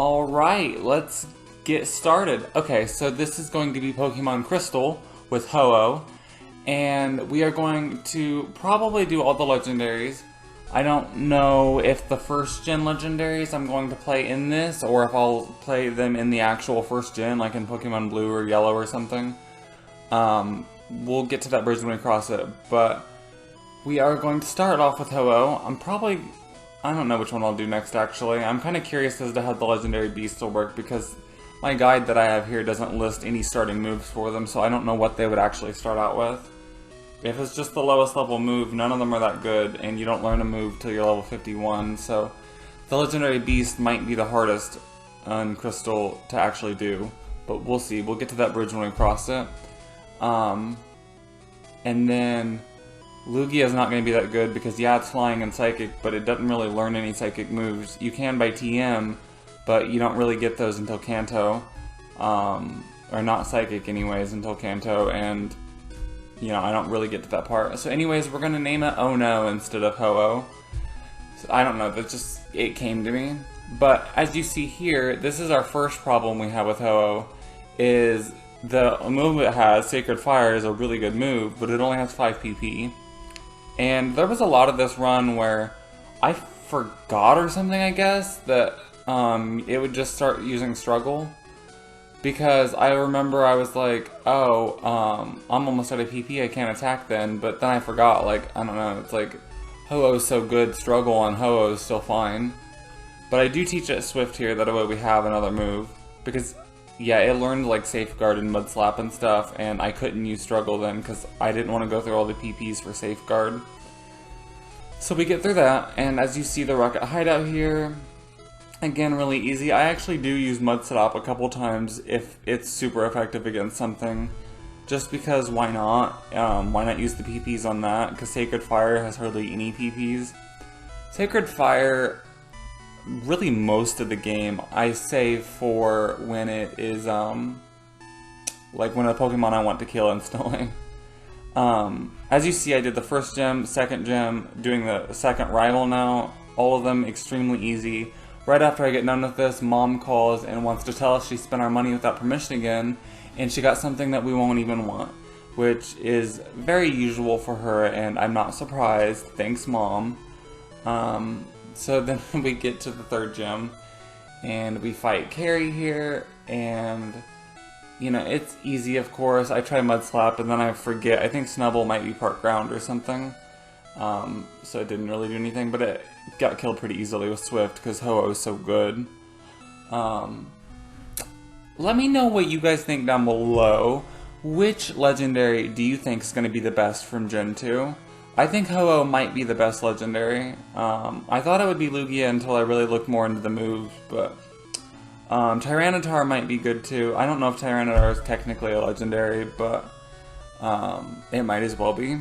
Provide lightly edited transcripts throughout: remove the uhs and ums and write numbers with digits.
Alright, let's get started. Okay, so this is going to be Pokemon Crystal with Ho-Oh, and we are going to probably do all the legendaries. I don't know if the first gen legendaries I'm going to play in this, or if I'll play them in the actual first gen, like in Pokemon Blue or Yellow or something. We'll get to that bridge when we cross it, but we are going to start off with Ho-Oh. I don't know which one I'll do next, actually. I'm kind of curious as to how the Legendary Beasts will work, because my guide that I have here doesn't list any starting moves for them, so I don't know what they would actually start out with. If it's just the lowest level move, none of them are that good, and you don't learn a move till you're level 51, so the Legendary Beast might be the hardest on Crystal to actually do, but we'll see. We'll get to that bridge when we cross it. And then Lugia is not going to be that good because, yeah, it's flying and psychic, but it doesn't really learn any psychic moves. You can by TM, but you don't really get those until Kanto. Or not psychic anyways until Kanto, and, you know, I don't really get to that part. So anyways, we're going to name it Oh No instead of Ho-Oh. So, I don't know, it came to me. But as you see here, this is our first problem we have with Ho-Oh, is the move it has, Sacred Fire, is a really good move, but it only has 5 PP. And there was a lot of this run where I forgot or something, I guess, that it would just start using Struggle. Because I remember I was like, oh, I'm almost out of PP, I can't attack then. But then I forgot, like, I don't know, it's like, Ho-Oh's so good, Struggle on Ho-Oh is still fine. But I do teach it Swift here, that way we have another move. Because, yeah, it learned, like, Safeguard and Mud Slap and stuff, and I couldn't use Struggle then, because I didn't want to go through all the PPs for Safeguard. So we get through that, and as you see the Rocket Hideout here, again, really easy. I actually do use Mud Slap a couple times if it's super effective against something. Just because, why not? Why not use the PPs on that? Because Sacred Fire has hardly any PPs. Sacred Fire, really most of the game, I save for when it is, like when a Pokemon I want to kill instantly. As you see, I did the first gym, second gym, doing the second rival now. All of them extremely easy. Right after I get done with this, Mom calls and wants to tell us she spent our money without permission again, and she got something that we won't even want, which is very usual for her, and I'm not surprised. Thanks, Mom. So then we get to the third gym, and we fight Carrie here, and, you know, it's easy, of course. I try Mud Slap, and then I forget. I think Snubble might be part ground or something, so it didn't really do anything, but it got killed pretty easily with Swift, because Ho-Oh is so good. Let me know what you guys think down below. Which legendary do you think is going to be the best from Gen 2? I think Ho-Oh might be the best legendary. I thought it would be Lugia until I really looked more into the moves, but Tyranitar might be good too. I don't know if Tyranitar is technically a legendary, but it might as well be.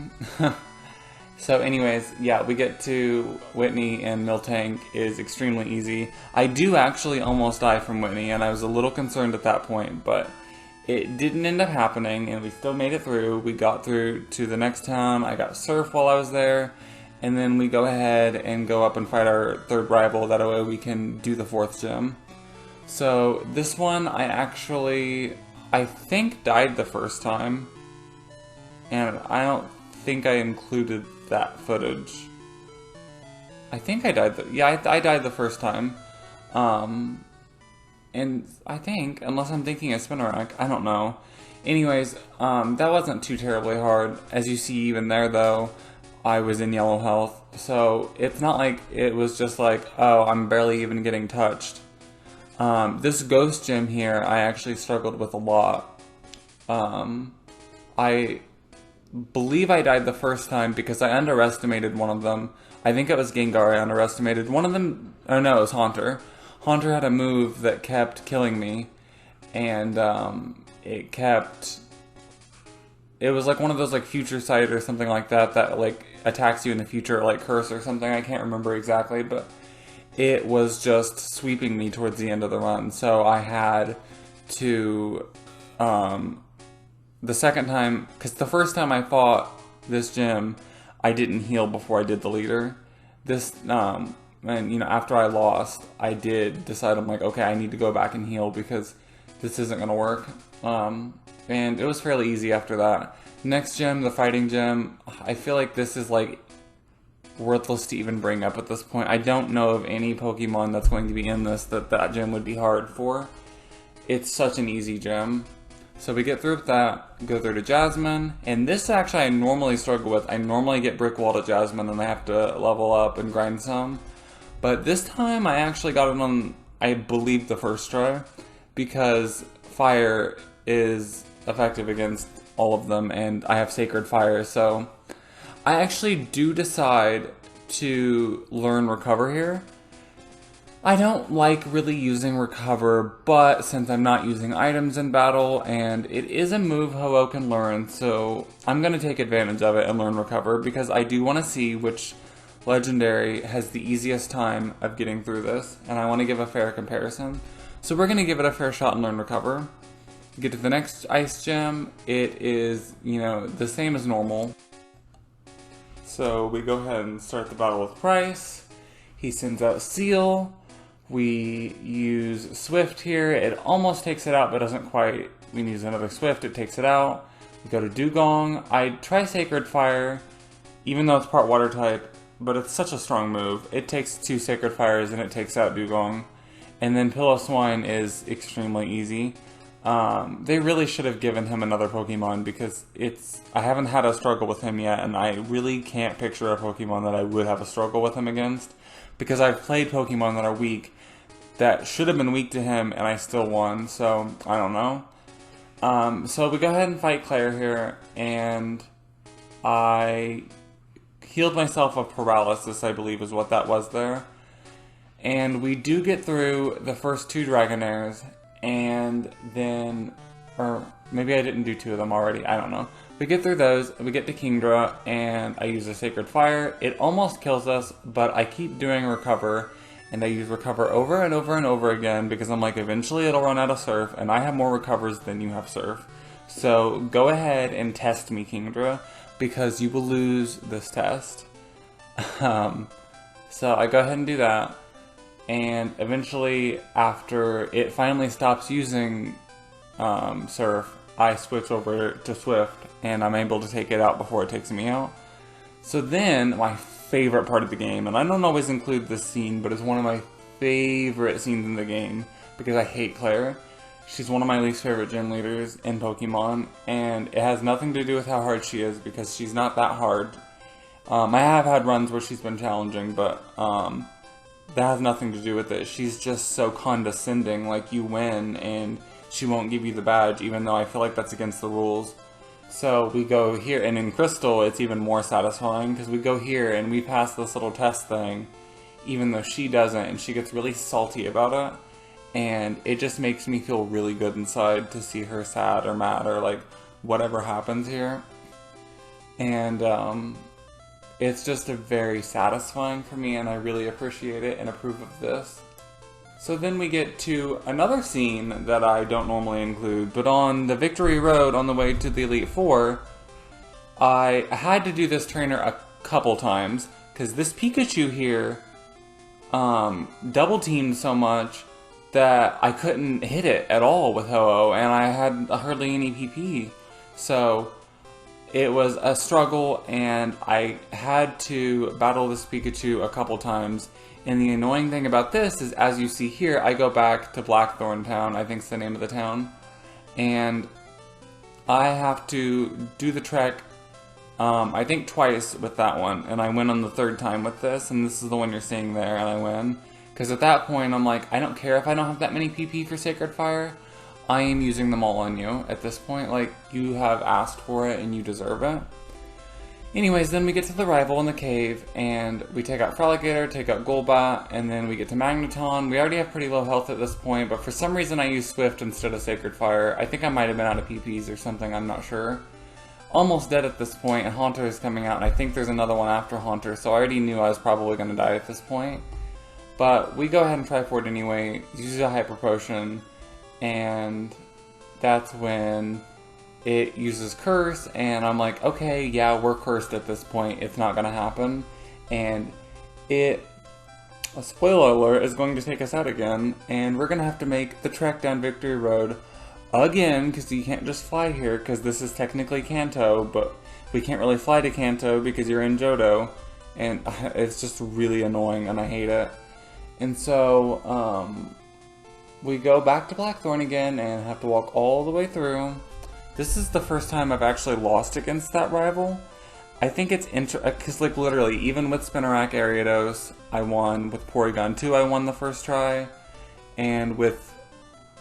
So anyways, yeah, we get to Whitney, and Miltank is extremely easy. I do actually almost die from Whitney, and I was a little concerned at that point, but it didn't end up happening, and we still made it through. We got through to the next town. I got Surf while I was there, and then we go ahead and go up and fight our third rival. That way we can do the fourth gym. So this one, I think died the first time, and I don't think I included that footage. I think I died, I died the first time. And I think, unless I'm thinking of Spinarak, I don't know. Anyways, that wasn't too terribly hard. As you see, even there though, I was in yellow health. So it's not like it was just like, oh, I'm barely even getting touched. This ghost gym here, I actually struggled with a lot. I believe I died the first time because I underestimated one of them. I think it was Gengar I underestimated. One of them, oh no, it was Haunter. Haunter had a move that kept killing me, and it was like one of those like future sight or something like that like attacks you in the future, like curse or something. I can't remember exactly, but it was just sweeping me towards the end of the run. So I had to, the second time, because the first time I fought this gym, I didn't heal before I did the leader. This And, you know, after I lost, I did decide, I'm like, okay, I need to go back and heal because this isn't going to work. And it was fairly easy after that. Next gym, the fighting gym, I feel like this is like worthless to even bring up at this point. I don't know of any Pokemon that's going to be in this that gym would be hard for. It's such an easy gym. So we get through with that, go through to Jasmine, and this actually I normally struggle with. I normally get Brick Wall to Jasmine and I have to level up and grind some. But this time I actually got it on, I believe, the first try, because Fire is effective against all of them and I have Sacred Fire, so I actually do decide to learn Recover here. I don't like really using Recover, but since I'm not using items in battle, and it is a move Ho-Oh can learn, so I'm going to take advantage of it and learn Recover, because I do want to see which Legendary has the easiest time of getting through this, and I want to give a fair comparison. So we're going to give it a fair shot and learn Recover. Get to the next Ice Gem, it is, you know, the same as normal. So we go ahead and start the battle with Price. He sends out Seal. We use Swift here. It almost takes it out, but doesn't quite. We use another Swift, it takes it out. We go to Dugong. I try Sacred Fire, even though it's part Water type, but it's such a strong move. It takes 2 Sacred Fires and it takes out Dugong. And then Pillow Swine is extremely easy. They really should have given him another Pokemon because I haven't had a struggle with him yet, and I really can't picture a Pokemon that I would have a struggle with him against, because I've played Pokemon that are weak that should have been weak to him and I still won, so I don't know. So we go ahead and fight Claire here, and I healed myself of paralysis, I believe is what that was there. And we do get through the first 2 Dragonairs, and then, or maybe I didn't do 2 of them already, I don't know. We get through those, we get to Kingdra, and I use a Sacred Fire. It almost kills us, but I keep doing Recover, and I use Recover over and over and over again, because I'm like, eventually it'll run out of Surf, and I have more Recovers than you have Surf. So go ahead and test me, Kingdra, because you will lose this test. So I go ahead and do that. And eventually, after it finally stops using Surf, I switch over to Swift, and I'm able to take it out before it takes me out. So then, my favorite part of the game, and I don't always include this scene, but it's one of my favorite scenes in the game, because I hate Claire. She's one of my least favorite gym leaders in Pokemon, and it has nothing to do with how hard she is, because she's not that hard. I have had runs where she's been challenging, but that has nothing to do with it. She's just so condescending, like you win and she won't give you the badge, even though I feel like that's against the rules. So we go here, and in Crystal it's even more satisfying, because we go here and we pass this little test thing, even though she doesn't, and she gets really salty about it, and it just makes me feel really good inside to see her sad or mad or like whatever happens here. And it's just a very satisfying for me, and I really appreciate it and approve of this. So then we get to another scene that I don't normally include, but on the Victory Road on the way to the Elite Four, I had to do this trainer a couple times, because this Pikachu here double teamed so much that I couldn't hit it at all with Ho-Oh, and I had hardly any PP. So it was a struggle, and I had to battle this Pikachu a couple times. And the annoying thing about this is, as you see here, I go back to Blackthorn Town, I think it's the name of the town, and I have to do the trek, I think twice with that one, and I win on the 3rd time with this, and this is the one you're seeing there, and I win. Because at that point, I'm like, I don't care if I don't have that many PP for Sacred Fire, I am using them all on you at this point. Like, you have asked for it and you deserve it. Anyways, then we get to the rival in the cave, and we take out Froligator, take out Golbat, and then we get to Magneton. We already have pretty low health at this point, but for some reason I use Swift instead of Sacred Fire. I think I might have been out of PPs or something, I'm not sure. Almost dead at this point, and Haunter is coming out, and I think there's another one after Haunter, so I already knew I was probably going to die at this point. But we go ahead and try for it anyway, use a Hyper Potion, and that's when it uses Curse, and I'm like, okay, yeah, we're cursed at this point, it's not gonna happen. And it a spoiler alert, is going to take us out again, and we're going to have to make the trek down Victory Road again, because you can't just fly here, because this is technically Kanto, but we can't really fly to Kanto because you're in Johto, and it's just really annoying, and I hate it. And so, we go back to Blackthorn again, and have to walk all the way through. This is the first time I've actually lost against that rival. I think it's because like literally, even with Spinarak Ariados, I won. With Porygon 2, I won the first try. And with,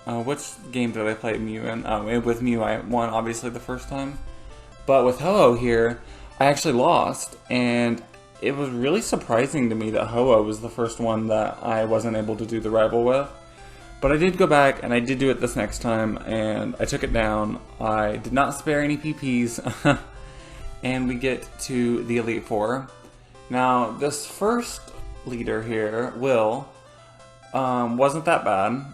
which game did I play Mew in? Oh, with Mew I won obviously the first time. But with Ho-Oh here, I actually lost. And it was really surprising to me that Ho-Oh was the first one that I wasn't able to do the rival with. But I did go back, and I did do it this next time, and I took it down. I did not spare any PPs. And we get to the Elite Four. Now, this first leader here, Will, wasn't that bad.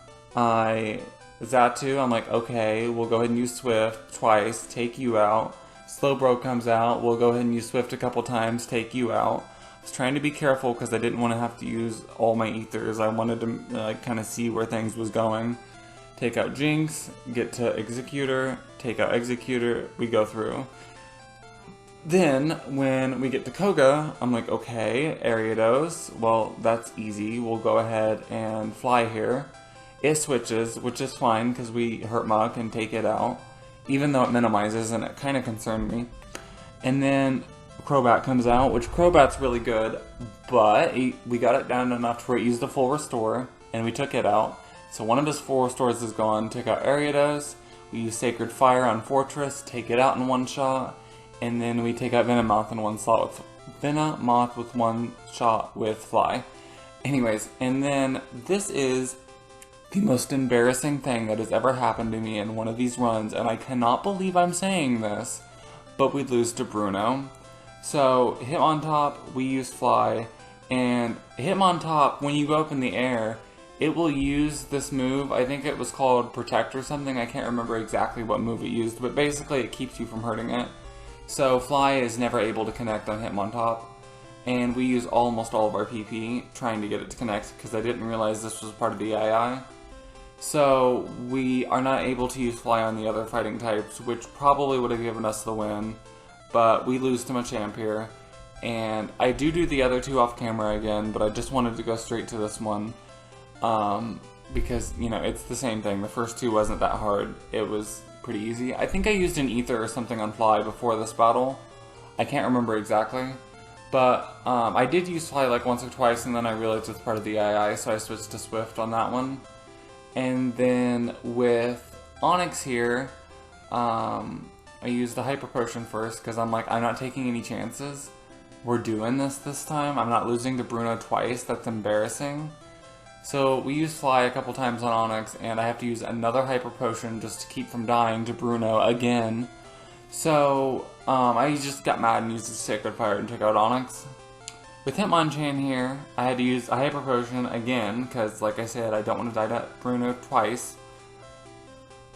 Zatu, I'm like, okay, we'll go ahead and use Swift twice, take you out. Slowbro comes out, we'll go ahead and use Swift a couple times, take you out. I was trying to be careful because I didn't want to have to use all my ethers. I wanted to kind of see where things was going. Take out Jinx, get to Executor, take out Executor, we go through. Then, when we get to Koga, I'm like, okay, Ariados, well, that's easy. We'll go ahead and fly here. It switches, which is fine, because we hurt Mach and take it out. Even though it minimizes, and it kind of concerned me. And then Crobat comes out, which Crobat's really good, but we got it down enough to where it used a full restore, and we took it out. So one of his full restores is gone. Took out Ariados, we use Sacred Fire on Fortress, take it out in one shot. And then we take out Venomoth in one slot with Venomoth with one shot with Fly. Anyways, and then this is the most embarrassing thing that has ever happened to me in one of these runs, and I cannot believe I'm saying this, but we lose to Bruno. So, Hitmontop, we use Fly, and Hitmontop, when you go up in the air, it will use this move. I think it was called Protect or something. I can't remember exactly what move it used, but basically it keeps you from hurting it. So Fly is never able to connect on Hitmontop, and we use almost all of our PP trying to get it to connect because I didn't realize this was part of the II. So we are not able to use Fly on the other fighting types, which probably would have given us the win, but we lose to Machamp here. And I do the other two off camera again, but I just wanted to go straight to this one because, you know, it's the same thing. The first two wasn't that hard. It was pretty easy. I think I used an Ether or something on Fly before this battle. I can't remember exactly. But I did use Fly like once or twice, and then I realized it's part of the II, so I switched to Swift on that one. And then with Onix here, I used the Hyper Potion first, because I'm like, I'm not taking any chances. We're doing this time. I'm not losing to Bruno twice. That's embarrassing. So we used Fly a couple times on Onix, and I have to use another Hyper Potion just to keep from dying to Bruno again. So I just got mad and used the Sacred Fire and took out Onix. With Hitmonchan here, I had to use a Hyper Potion again, because like I said, I don't want to die to Bruno twice.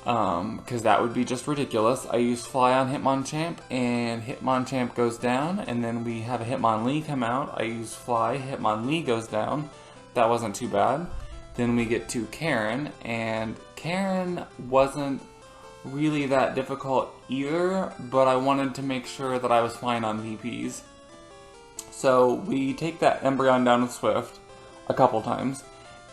Because that would be just ridiculous. I used Fly on Hitmonchamp, and Hitmonchamp goes down, and then we have a Hitmonlee come out. I use Fly, Hitmonlee goes down. That wasn't too bad. Then we get to Karen, and Karen wasn't really that difficult either, but I wanted to make sure that I was fine on VPs. So we take that Embryon down with Swift a couple times,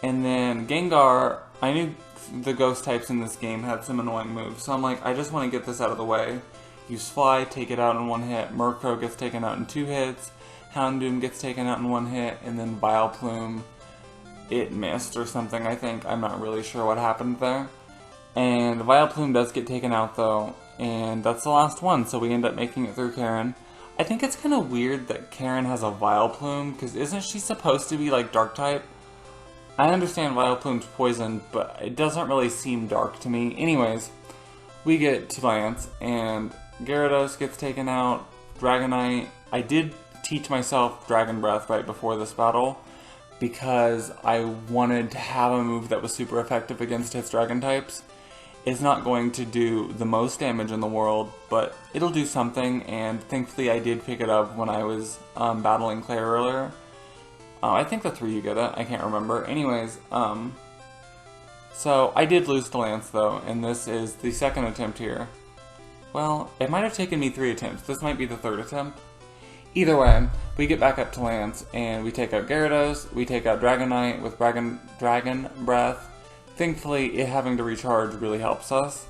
and then Gengar, I knew the ghost types in this game had some annoying moves, so I'm like, I just want to get this out of the way. Use Fly, take it out in one hit, Murkrow gets taken out in 2 hits, Houndoom gets taken out in 1 hit, and then Vileplume, it missed or something, I think. I'm not really sure what happened there. And Vileplume does get taken out though, and that's the last one, so we end up making it through Karen. I think it's kind of weird that Karen has a Vileplume, because isn't she supposed to be like dark type? I understand Vileplume's poison, but it doesn't really seem dark to me. Anyways, we get to Lance, and Gyarados gets taken out, Dragonite. I did teach myself Dragon Breath right before this battle, because I wanted to have a move that was super effective against its Dragon types. It's not going to do the most damage in the world, but it'll do something, and thankfully I did pick it up when I was battling Claire earlier. I think the 3 you get it. I can't remember. Anyways, so I did lose to Lance though, and this is the second attempt here. Well, it might have taken me 3 attempts. This might be the 3rd attempt. Either way, we get back up to Lance, and we take out Gyarados, we take out Dragonite with Dragon Breath. Thankfully, it having to recharge really helps us.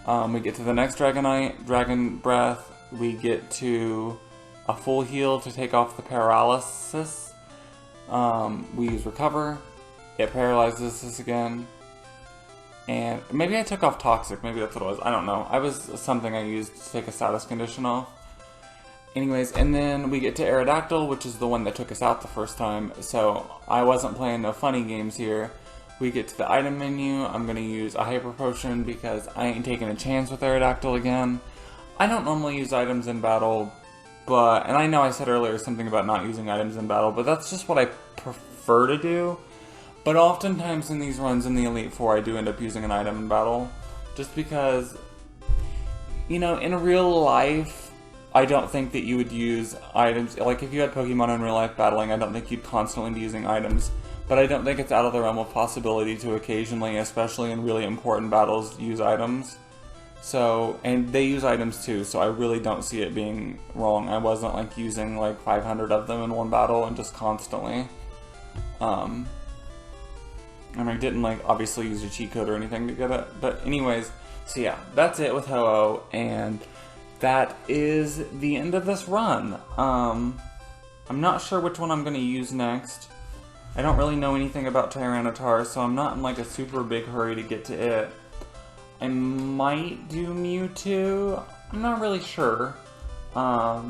We get to the next Dragonite, Dragon Breath, we get to a full heal to take off the paralysis. We use Recover, it paralyzes us again. And maybe I took off Toxic, maybe that's what it was, I don't know. I was something I used to take a status condition off. Anyways, and then we get to Aerodactyl, which is the one that took us out the first time, so I wasn't playing no funny games here. We get to the item menu, I'm going to use a Hyper Potion because I ain't taking a chance with Aerodactyl again. I don't normally use items in battle, but, and I know I said earlier something about not using items in battle, but that's just what I prefer to do. But oftentimes in these runs in the Elite Four, I do end up using an item in battle, just because, you know, in real life, I don't think that you would use items, like if you had Pokemon in real life battling, I don't think you'd constantly be using items, but I don't think it's out of the realm of possibility to occasionally, especially in really important battles, use items. So, and they use items too, so I really don't see it being wrong. I wasn't like using like 500 of them in one battle and just constantly. And I didn't like obviously use a cheat code or anything to get it, but anyways, so yeah, that's it with Ho-Oh, and that is the end of this run. I'm not sure which one I'm going to use next. I don't really know anything about Tyranitar, so I'm not in like a super big hurry to get to it. I might do Mewtwo. I'm not really sure. Never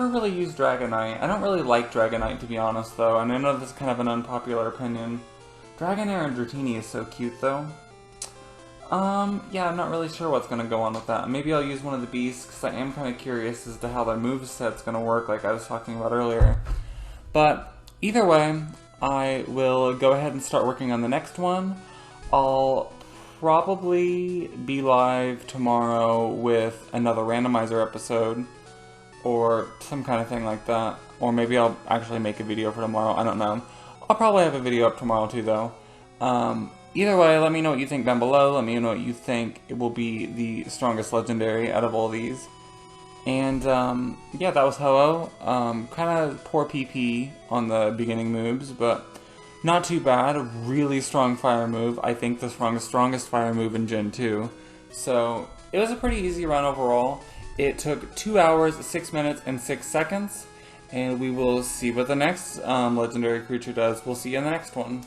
really used Dragonite. I don't really like Dragonite, to be honest, though, and I know this is kind of an unpopular opinion. Dragonair and Dratini is so cute, though. Yeah, I'm not really sure what's going to go on with that. Maybe I'll use one of the beasts, because I am kind of curious as to how their moveset's going to work, like I was talking about earlier. But, either way, I will go ahead and start working on the next one. I'll probably be live tomorrow with another randomizer episode, or some kind of thing like that. Or maybe I'll actually make a video for tomorrow, I don't know. I'll probably have a video up tomorrow too, though. Either way, let me know what you think down below. Let me know what you think it will be the strongest legendary out of all these. And, yeah, that was Ho-Oh. Kind of poor PP on the beginning moves, but not too bad. A really strong fire move. I think the strongest fire move in Gen 2. So, it was a pretty easy run overall. It took 2 hours, 6 minutes, and 6 seconds. And we will see what the next legendary creature does. We'll see you in the next one.